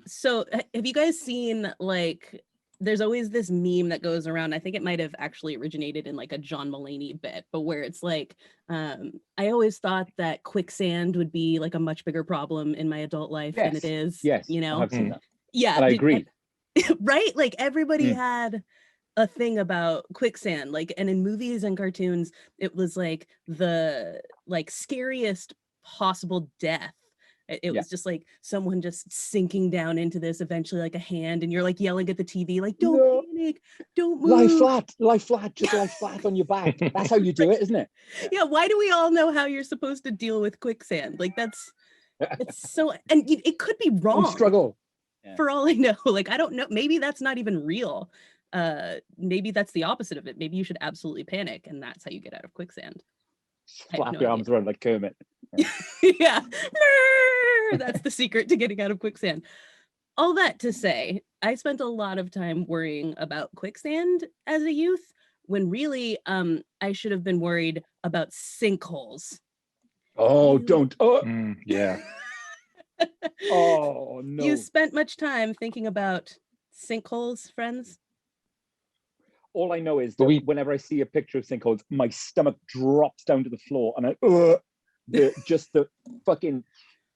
So have you guys seen, like, there's always this meme that goes around. I think it might have actually originated in like a John Mulaney bit, but where it's like, I always thought that quicksand would be like a much bigger problem in my adult life than it Yes, is, yes, you I know? have seen that, Yeah. and I agree. Right? Like everybody Mm. had a thing about quicksand, like, and in movies and cartoons, it was like the like scariest possible death. It Yeah. was just like someone just sinking down into this, eventually like a hand, and you're like yelling at the TV, like, don't No, panic, don't lie move. flat, just lie flat on your back. That's how you do it, isn't it? Yeah, why do we all know how you're supposed to deal with quicksand? Like it's so, and it could be Don't wrong. struggle. Yeah. For all I know. Like, I don't know, maybe that's not even real. Maybe that's the opposite of it. Maybe you should absolutely panic, and that's how you get out of quicksand. Flap your arms around like Kermit. Yeah. That's the secret to getting out of quicksand. All that to say, I spent a lot of time worrying about quicksand as a youth, when really I should have been worried about sinkholes. Oh, You don't. Oh, Yeah. oh no. You spent much time thinking about sinkholes, friends? All I know is that whenever I see a picture of sinkholes, my stomach drops down to the floor, and just the fucking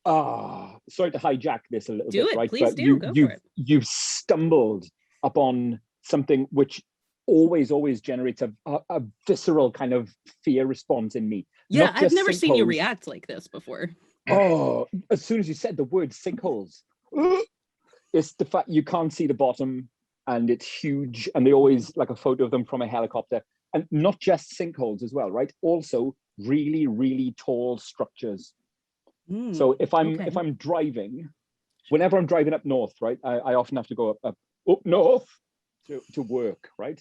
sorry to hijack this a little Do bit, it, right? please But do. Go for it. you've stumbled upon something which always generates a visceral kind of fear response in me. Yeah, Not I've just never seen you sinkholes. react like this before. Oh, as soon as you said the word sinkholes, it's the fact you can't see the bottom, and it's huge, and they always like a photo of them from a helicopter. And not just sinkholes as well, right? Also really, really tall structures. So if I'm driving, whenever I'm driving up north, right, I often have to go up north to work, right?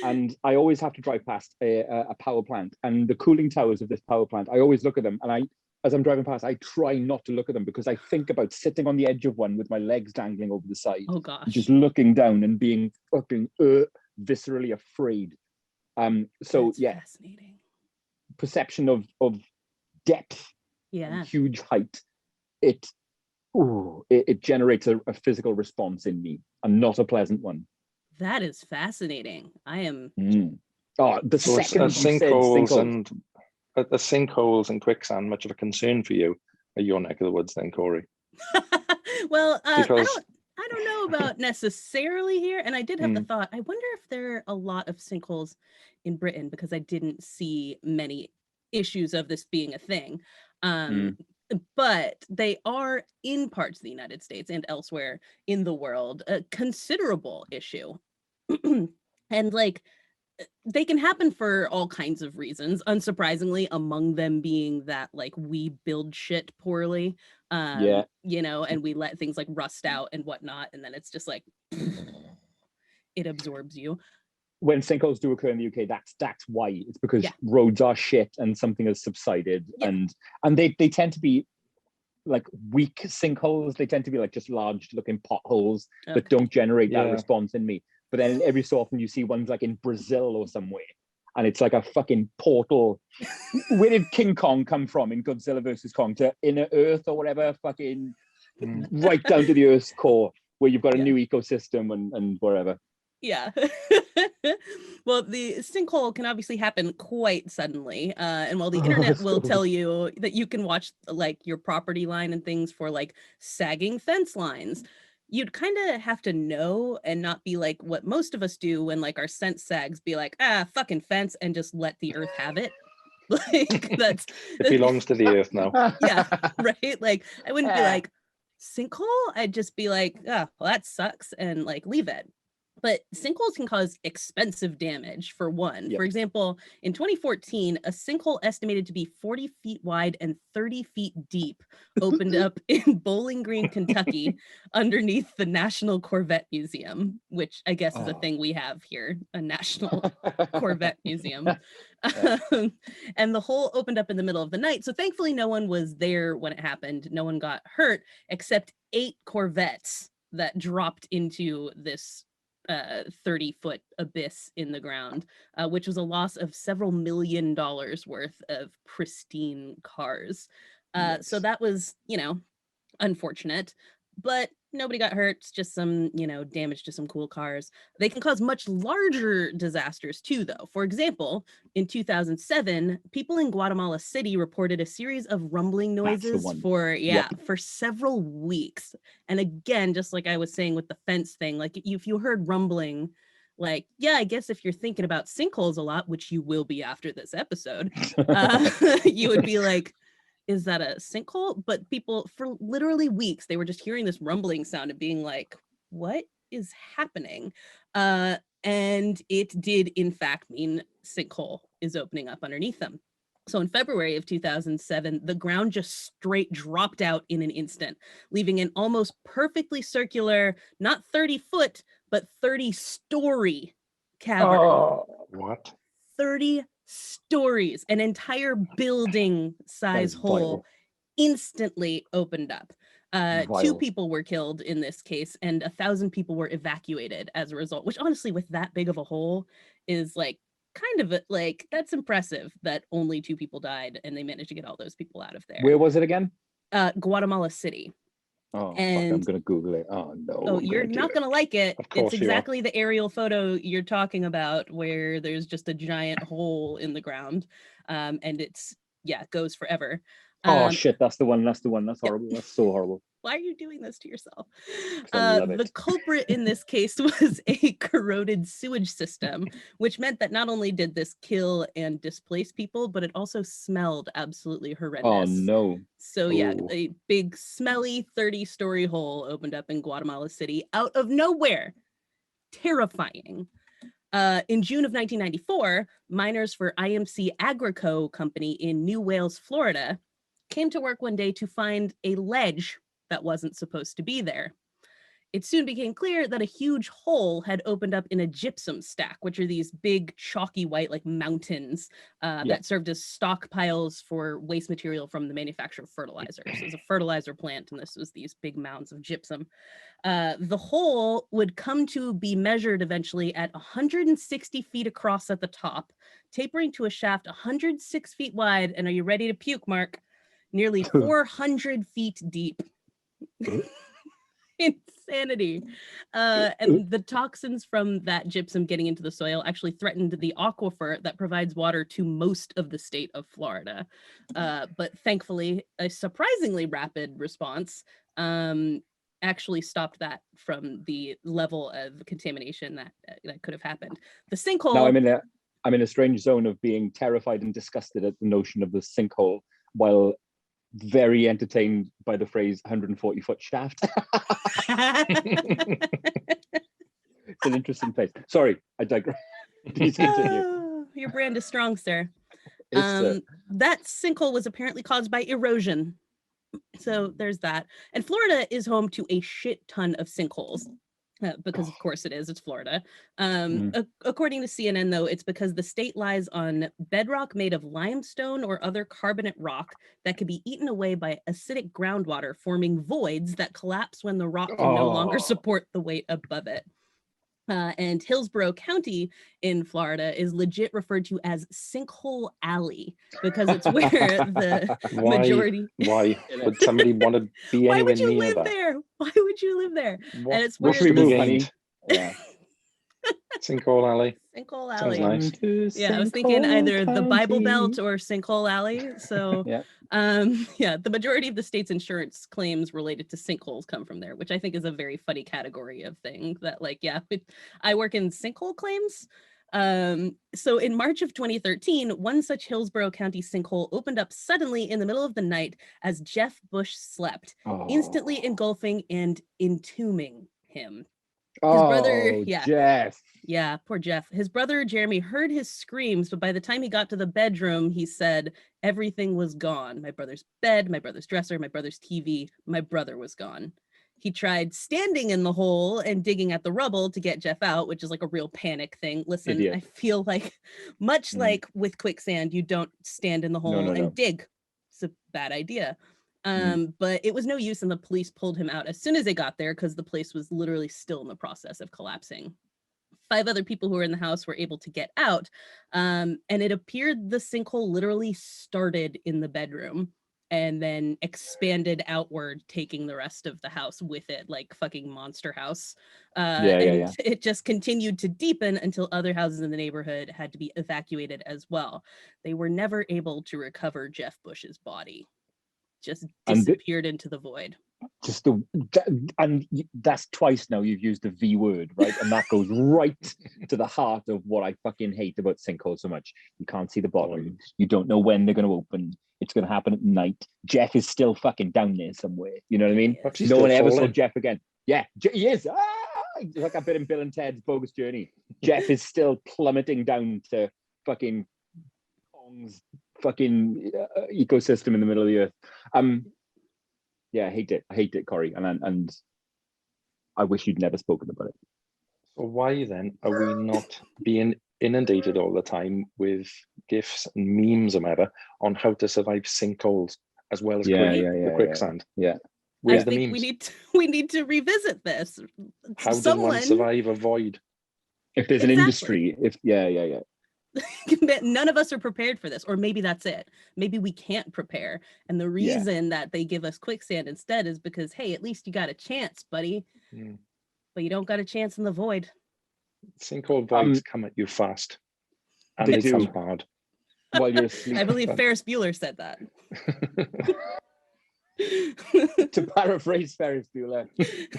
And I always have to drive past a power plant, and the cooling towers of this power plant, I always look at them, and as I'm driving past, I try not to look at them, because I think about sitting on the edge of one with my legs dangling over the side. Oh gosh. Just looking down and being fucking viscerally afraid. So that's yeah, fascinating. Perception of depth, and huge height, it generates a physical response in me, and not a pleasant one. That is fascinating. I am the So second the sinkholes and quicksand much of a concern for you at your neck of the woods then, CoRri? Well, because I don't know about necessarily here, and I did have the thought, I wonder if there are a lot of sinkholes in Britain, because I didn't see many issues of this being a thing. But they are, in parts of the United States and elsewhere in the world, a considerable issue. And like, they can happen for all kinds of reasons, unsurprisingly, among them being that like we build shit poorly, you know, and we let things like rust out and whatnot, and then it's just like it absorbs you. When sinkholes do occur in the UK, that's why. It's because roads are shit and something has subsided, and they tend to be like weak sinkholes. They tend to be like just large looking potholes that don't generate that response in me. But then every so often you see ones like in Brazil or somewhere, and it's like a fucking portal. Where did King Kong come from in Godzilla versus Kong? To inner Earth or whatever, fucking right down to the Earth's core, where you've got a new ecosystem and wherever. Yeah. Well, the sinkhole can obviously happen quite suddenly. And while the internet will tell you that you can watch like your property line and things for like sagging fence lines, you'd kind of have to know and not be like what most of us do when like our sense sags, be like, fucking fence, and just let the earth have it. Like it belongs to the earth now. Yeah, right. Like I wouldn't be like sinkhole. I'd just be like, well, that sucks, and like leave it. But sinkholes can cause expensive damage, for one. For example, in 2014, a sinkhole estimated to be 40 feet wide and 30 feet deep opened up in Bowling Green, Kentucky, underneath the National Corvette Museum, which I guess is a thing we have here, a National Corvette Museum. And the hole opened up in the middle of the night. So thankfully, no one was there when it happened. No one got hurt, except 8 Corvettes that dropped into this 30-foot abyss in the ground, which was a loss of several $1 million worth of pristine cars. So that was, you know, unfortunate. but nobody got hurt. It's just some, damage to some cool cars. They can cause much larger disasters too, though. For example, in 2007, people in Guatemala City reported a series of rumbling noises for several weeks. And again, just like I was saying with the fence thing, like if you heard rumbling, like, yeah, I guess if you're thinking about sinkholes a lot, which you will be after this episode, you would be like, is that a sinkhole? But people, for literally weeks, they were just hearing this rumbling sound and being like, what is happening? And it did, in fact, mean sinkhole is opening up underneath them. So in February of 2007, the ground just straight dropped out in an instant, leaving an almost perfectly circular, not 30-foot, but 30-story cavern. Oh, what? 30 stories, an entire building size hole instantly opened up. 2 people were killed in this case, and 1,000 people were evacuated as a result, which honestly, with that big of a hole, is like kind of like, that's impressive that only 2 people died and they managed to get all those people out of there. Where was it again? Guatemala City. Oh, and fuck, I'm gonna Google it. Oh no. Oh, you're not gonna like it. It's you are. exactly the aerial photo you're talking about, where there's just a giant hole in the ground, and it goes forever. Oh shit, that's the one. That's Yep. horrible. That's so horrible. Why are you doing this to yourself? I love The it. culprit in this case was a corroded sewage system, which meant that not only did this kill and displace people, but it also smelled absolutely horrendous. Oh no. So Ooh. a big smelly 30-story hole opened up in Guatemala City out of nowhere. Terrifying. In June of 1994, miners for IMC Agrico company in New Wales, Florida, came to work one day to find a ledge that wasn't supposed to be there. It soon became clear that a huge hole had opened up in a gypsum stack, which are these big chalky white like mountains that served as stockpiles for waste material from the manufacture of fertilizer. So it was a fertilizer plant, and this was these big mounds of gypsum. The hole would come to be measured eventually at 160 feet across at the top, tapering to a shaft 106 feet wide, and are you ready to puke, Mark? Nearly 400 feet deep. Insanity. And the toxins from that gypsum getting into the soil actually threatened the aquifer that provides water to most of the state of Florida. But thankfully, a surprisingly rapid response actually stopped that from the level of contamination that could have happened. The sinkhole. Now I'm in a strange zone of being terrified and disgusted at the notion of the sinkhole, while very entertained by the phrase 140-foot shaft. It's an interesting place. Sorry, I digress. Please continue. Your brand is strong, sir. It's, That sinkhole was apparently caused by erosion. So there's that. And Florida is home to a shit ton of sinkholes. Because of course it is, it's Florida. According to CNN, though, it's because the state lies on bedrock made of limestone or other carbonate rock that could be eaten away by acidic groundwater, forming voids that collapse when the rock can no longer support the weight above it. And Hillsborough County in Florida is legit referred to as Sinkhole Alley because it's where the majority. Why would somebody want to be Why anywhere would you near live that? there? Why would you live there? What? And it's where Roughly move, honey. gained? Yeah. Sinkhole Alley. Sinkhole Sounds Alley. nice. Yeah, I was thinking either the Bible Belt or Sinkhole Alley. So, the majority of the state's insurance claims related to sinkholes come from there, which I think is a very funny category of thing that, like, I work in sinkhole claims. So in March of 2013, one such Hillsborough County sinkhole opened up suddenly in the middle of the night as Jeff Bush slept, instantly engulfing and entombing him. His brother, Jeff. Yeah, poor Jeff. His brother, Jeremy, heard his screams, but by the time he got to the bedroom, he said everything was gone. My brother's bed, my brother's dresser, my brother's TV, my brother was gone. He tried standing in the hole and digging at the rubble to get Jeff out, which is like a real panic thing. Listen, Idiot. I feel like much like with quicksand, you don't stand in the hole and dig. It's a bad idea. But it was no use, and the police pulled him out as soon as they got there because the place was literally still in the process of collapsing. 5 other people who were in the house were able to get out, and it appeared the sinkhole literally started in the bedroom and then expanded outward, taking the rest of the house with it, like fucking Monster House. It just continued to deepen until other houses in the neighborhood had to be evacuated as well. They were never able to recover Jeff Bush's body. Just disappeared into the void. And that's twice now you've used the V word, right? And that goes right to the heart of what I fucking hate about Sinkholes so much. You can't see the bottom. You don't know when they're going to open. It's going to happen at night. Jeff is still fucking down there somewhere. You know what I mean? No one ever saw Jeff again. Yeah, he is. Like I've been in Bill and Ted's Bogus Journey. Jeff is still plummeting down to fucking Kong's fucking ecosystem in the middle of the earth. Yeah, I hate it, CoRri, and I wish you'd never spoken about it. So why then are we not being inundated all the time with GIFs and memes and whatever on how to survive sinkholes as well as the quicksand? Yeah. Where's I the think memes? we need to revisit this. How does one survive a void? If there's an industry, None of us are prepared for this, or maybe that's it. Maybe we can't prepare, and the reason that they give us quicksand instead is because, hey, at least you got a chance, buddy. But you don't got a chance in the void. Sinkhole voids come at you fast, and they come hard. While you're asleep. I believe Ferris Bueller said that. To paraphrase Ferris Bueller,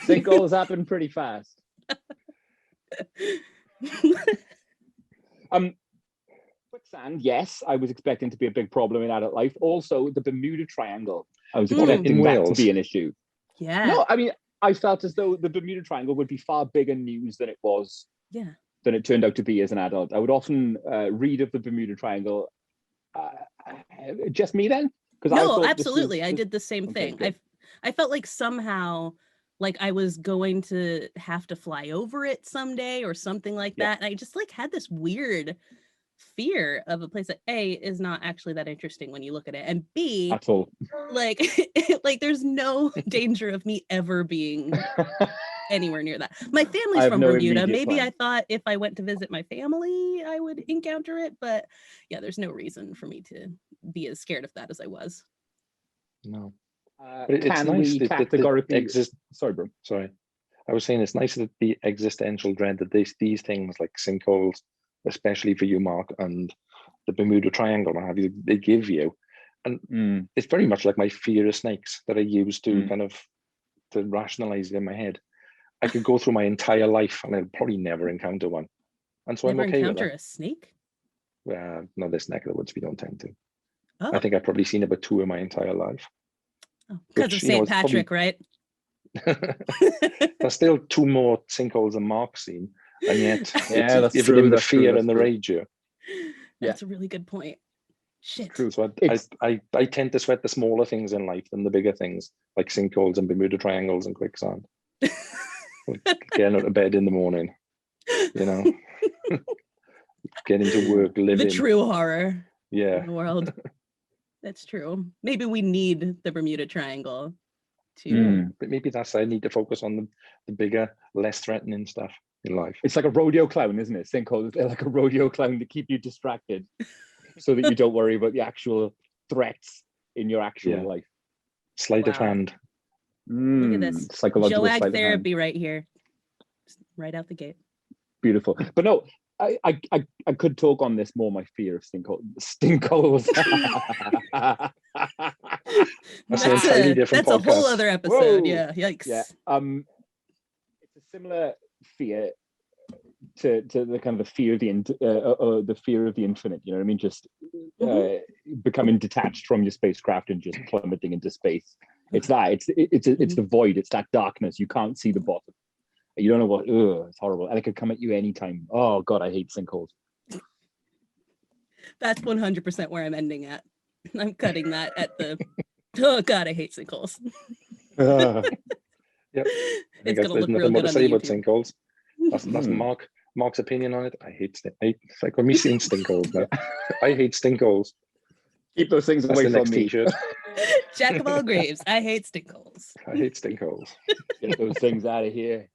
sinkholes happen pretty fast. Quicksand, yes, I was expecting to be a big problem in adult life. Also, the Bermuda Triangle, I was expecting that to be an issue. Yeah. No, I mean, I felt as though the Bermuda Triangle would be far bigger news than it was. Yeah. Than it turned out to be as an adult. I would often read of the Bermuda Triangle. Just me then? No, absolutely. I did the same thing. I felt like somehow like I was going to have to fly over it someday or something like that. And I just like had this weird fear of a place that A, is not actually that interesting when you look at it, and B, at all. Like there's no danger of me ever being anywhere near that. My family's from Bermuda. Maybe I thought if I went to visit my family, I would encounter it, but yeah, there's no reason for me to be as scared of that as I was. No. But it's nice that sorry, bro. Sorry. I was saying it's nice that the existential dread that these things like sinkholes, especially for you, Mark, and the Bermuda Triangle, have you, they give you. And it's very much like my fear of snakes that I use to kind of to rationalize it in my head. I could go through my entire life and I'll probably never encounter one. And so I'm okay with that. Never encounter a snake? Well, not this neck of the woods, we don't tend to. Oh. I think I've probably seen about 2 in my entire life. Because of St. Patrick, right? There's still 2 more sinkholes than Mark's seen, and yet that's true, the fear and the rage. That's a really good point. Shit. True. So I tend to sweat the smaller things in life than the bigger things, like sinkholes and Bermuda triangles and quicksand. Getting out of bed in the morning, you know, getting to work, living. The true horror. Yeah. In the world. That's true. Maybe we need the Bermuda Triangle to. But maybe that's I need to focus on the bigger, less threatening stuff in life. It's like a rodeo clown, isn't it? Sinkholes, they're like a rodeo clown to keep you distracted, so that you don't worry about the actual threats in your actual life. Sleight of hand. Look at this. Psychological Joag therapy right here, right out the gate. Beautiful, but no. I could talk on this more. My fear of stinkholes. That's a whole other episode. Whoa. Yeah, yikes. Yeah. It's a similar fear to the kind of the fear of the fear of the infinite. You know what I mean? Just becoming detached from your spacecraft and just plummeting into space. It's that. It's the void. It's that darkness. You can't see the bottom. You don't know what, it's horrible. And it could come at you anytime. Oh God, I hate sinkholes. That's 100% where I'm ending at. I'm cutting that at the, oh God, I hate sinkholes. Yep. It's going to look nothing real more good to say on about sinkholes. That's Mark's opinion on it. I hate it's like when we seen stinkholes now. I hate stinkholes. Keep those things away from me. Jack of all graves. I hate stinkholes. I hate stinkholes. Get those things out of here.